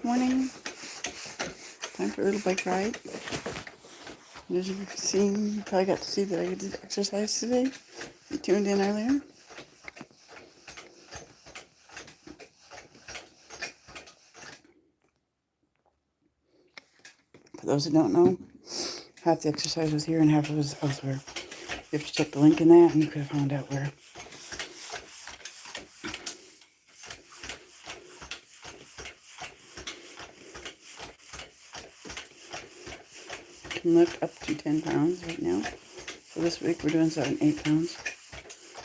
Morning. Time for a little bike ride. As you've seen, you probably got to see that I did exercise today. You tuned in earlier. For those who don't know, half the exercise was here and half of it was elsewhere. You have to check the link in that and you could have found out where. You can lift up to 10 pounds right now. So this week we're doing 8 pounds.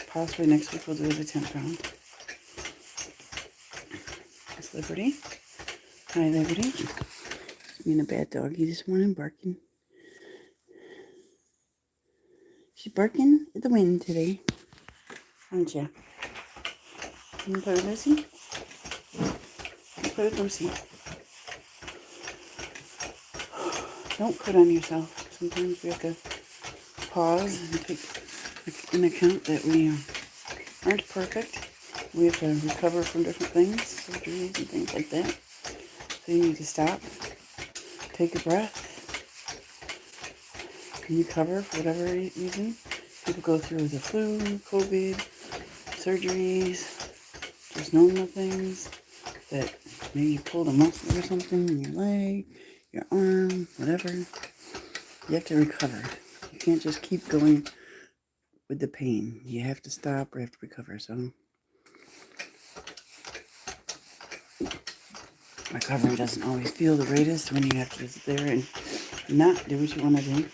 Possibly next week we'll do the 10 pound. It's Liberty. Hi, Liberty. Being a bad doggy this morning, barking. She's barking at the wind today, aren't you? Can you play with Lucy? Play with Lucy. Don't put on yourself. Sometimes we have to pause and take into account that we aren't perfect. We have to recover from different things, surgeries and things like that. So you need to stop, take a breath, and recover for whatever reason. People go through the flu, COVID, surgeries, just normal things that maybe you pulled a muscle or something in your leg, your arm, whatever. You have to recover. You can't just keep going with the pain. You have to stop or you have to recover. So recovery doesn't always feel the greatest when you have to sit there and not do what you want to do.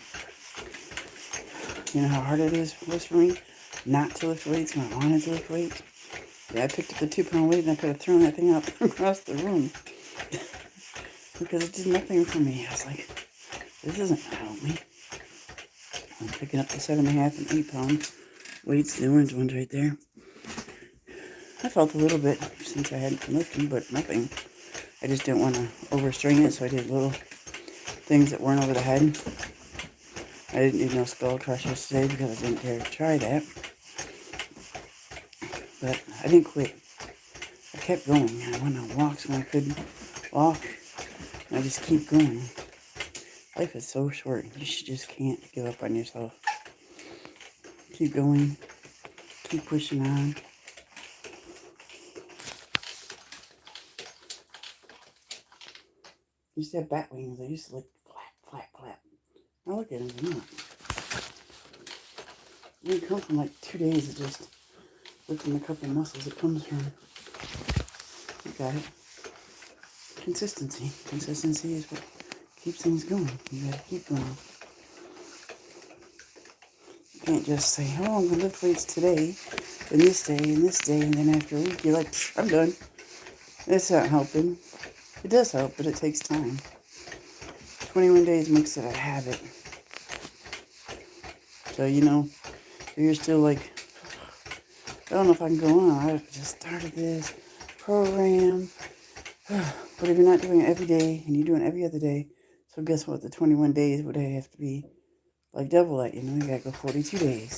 You know how hard it was for me not to lift weights when I wanted to lift weights? Yeah, I picked up the 2-pound weight and I could have thrown that thing out across the room. Because it did nothing for me. I was like, this isn't going to help me. I'm picking up the 7.5 and 8-pound weights, the orange ones right there. I felt a little bit since I hadn't been lifting, but nothing. I just didn't want to overstrain it, so I did little things that weren't over the head. I didn't do no skull crushers today because I didn't dare to try that. But I didn't quit. I kept going. I went on walks when I couldn't walk. And I just keep going. Life is so short. You just can't give up on yourself. Keep going. Keep pushing on. I used to have bat wings. I used to like flap, flap, flap. Now look at them. They're not. They come from like 2 days of just lifting a couple muscles. It comes from, you got it. Consistency. Consistency is what keeps things going. You gotta keep going. You can't just say, oh, I'm gonna lift weights today, and this day, and this day, and then after a week, you're like, I'm done. That's not helping. It does help, but it takes time. 21 days makes it a habit. So, if you're still like, I don't know if I can go on. I just started this program. But if you're not doing it every day, and you're doing it every other day, so guess what? The 21 days would have to be like double that, You gotta go 42 days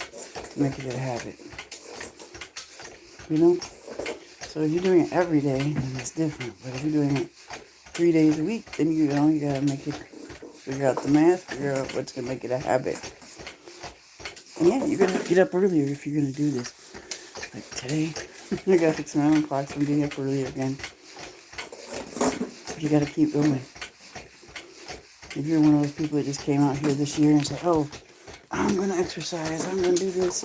to make it a habit. So if you're doing it every day, then it's different. But if you're doing it 3 days a week, then you gotta make it, figure out the math, figure out what's gonna make it a habit. And yeah, you're gonna get up earlier if you're gonna do this. Like today, I gotta fix my alarm clock, so I'm getting up earlier again. But you gotta keep going. If you're one of those people that just came out here this year and said, oh, I'm gonna exercise, I'm gonna do this,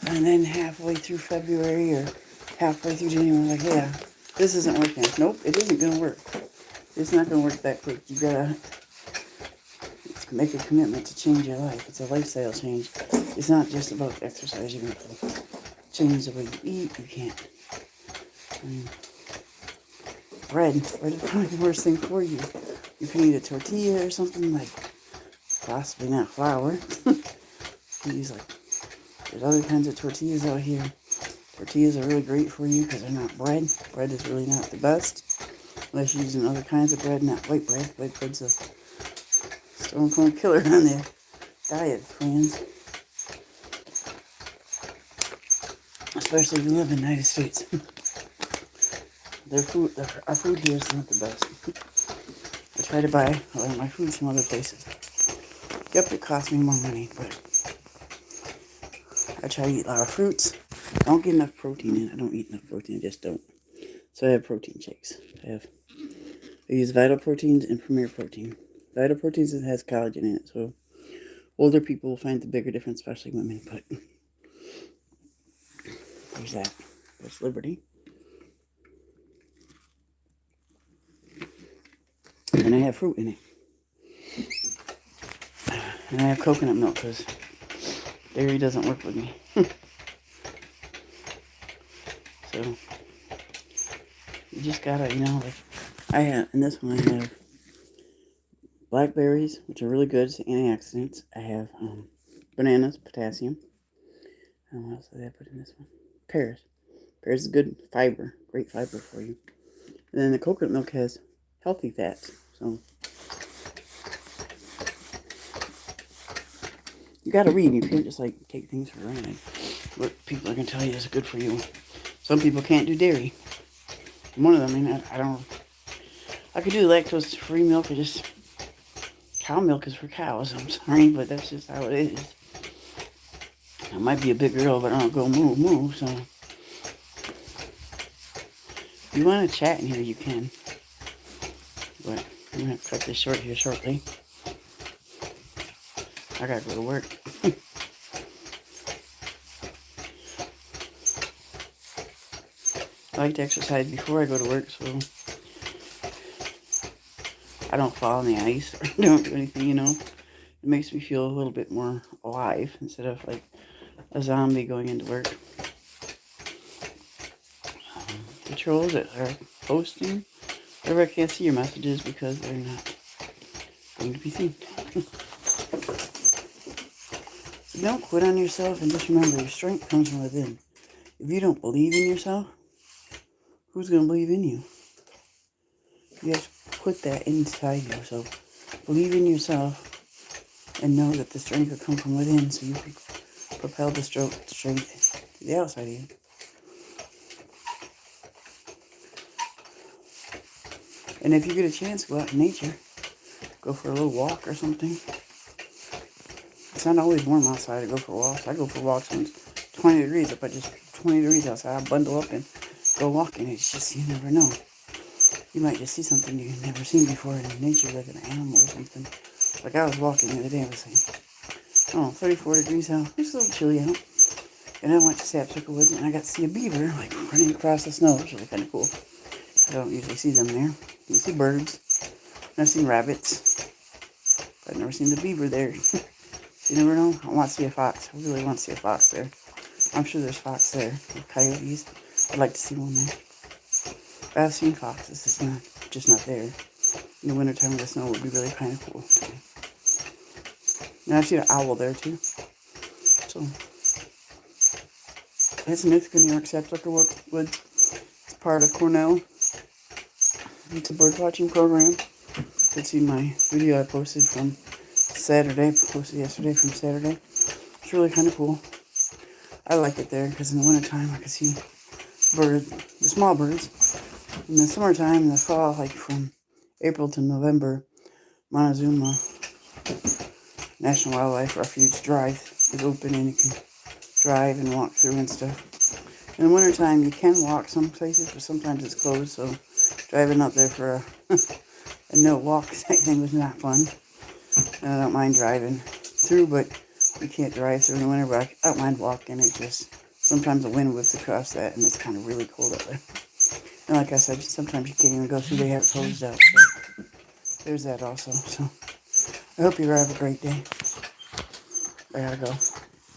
and then halfway through February or halfway through January, like, yeah, this isn't working. Nope, it isn't gonna work. It's not gonna work that quick. You gotta make a commitment to change your life. It's a lifestyle change. It's not just about exercise. You have to change the way you eat. You can't. Bread is probably the worst thing for you. You can eat a tortilla or something, like possibly not flour. There's other kinds of tortillas out here. Tortillas are really great for you because they're not bread. Bread is really not the best unless you're using other kinds of bread, not white bread. White bread's a stone cold killer on their diet plans. Especially if you live in the United States. our food here is not the best. I try to buy a lot of my food from other places. Yep, it costs me more money, but I try to eat a lot of fruits. I don't get enough protein in. I don't eat enough protein. I just don't. So I have protein shakes. I use Vital Proteins and Premier Protein. Vital Proteins has collagen in it, so older people will find the bigger difference, especially women. But there's that. There's Liberty. And I have fruit in it. And I have coconut milk because dairy doesn't work with me. So you just gotta, like I have, in this one I have blackberries, which are really good, it's antioxidants. I have bananas, potassium. And what else did I put in this one? Pears. Pears is good fiber, great fiber for you. And then the coconut milk has healthy fats. So you gotta read. You can't just take things for granted. What people are gonna tell you is good for you. Some people can't do dairy. I'm one of them. I could do lactose-free milk. Cow milk is for cows. I'm sorry, but that's just how it is. I might be a big girl, but I don't go moo. So if you want to chat in here, you can. But I'm gonna cut this short here shortly. I gotta go to work. I like to exercise before I go to work, so I don't fall on the ice or don't do anything, It makes me feel a little bit more alive instead of like a zombie going into work. The trolls that are posting, I can't see your messages because they're not going to be seen. So don't quit on yourself, and just remember your strength comes from within. If you don't believe in yourself, who's going to believe in you? You have to put that inside you. So believe in yourself and know that the strength will come from within, so you can propel the strength to the outside of you. And if you get a chance, go out in nature. Go for a little walk or something. It's not always warm outside to go for walks. I go for walks when it's 20 degrees. If I just 20 degrees outside, I bundle up and go walking. It's just, you never know. You might just see something you've never seen before in nature, like an animal or something. Like I was walking the other day, I was like, 34 degrees out. It's a little chilly out. And I went to Sapsucker Woods and I got to see a beaver, running across the snow, which was kind of cool. I don't usually see them there. You see birds. And I've seen rabbits. But I've never seen the beaver there. So you never know. I want to see a fox. I really want to see a fox there. I'm sure there's fox there. Or coyotes. I'd like to see one there. But I've seen foxes. It's just not there. In the wintertime, the snow would be really kind of cool. And I've seen an owl there too. So it's in Ithaca, New York, Sapsucker Woods. It's part of Cornell. It's a bird watching program. You can see my video I posted from Saturday. Posted yesterday from Saturday. It's really kind of cool. I like it there because in the wintertime I can see the small birds. In the summertime, in the fall, from April to November, Montezuma National Wildlife Refuge Drive is open and you can drive and walk through and stuff. In the wintertime, you can walk some places, but sometimes it's closed, so driving up there for a no-walk type thing was not fun. And I don't mind driving through, but you can't drive through in the winter, but I don't mind walking. It just, sometimes the wind whips across that, and it's kind of really cold up there. And like I said, sometimes you can't even go through, they have it closed out. So there's that also. So I hope you have a great day. I gotta go.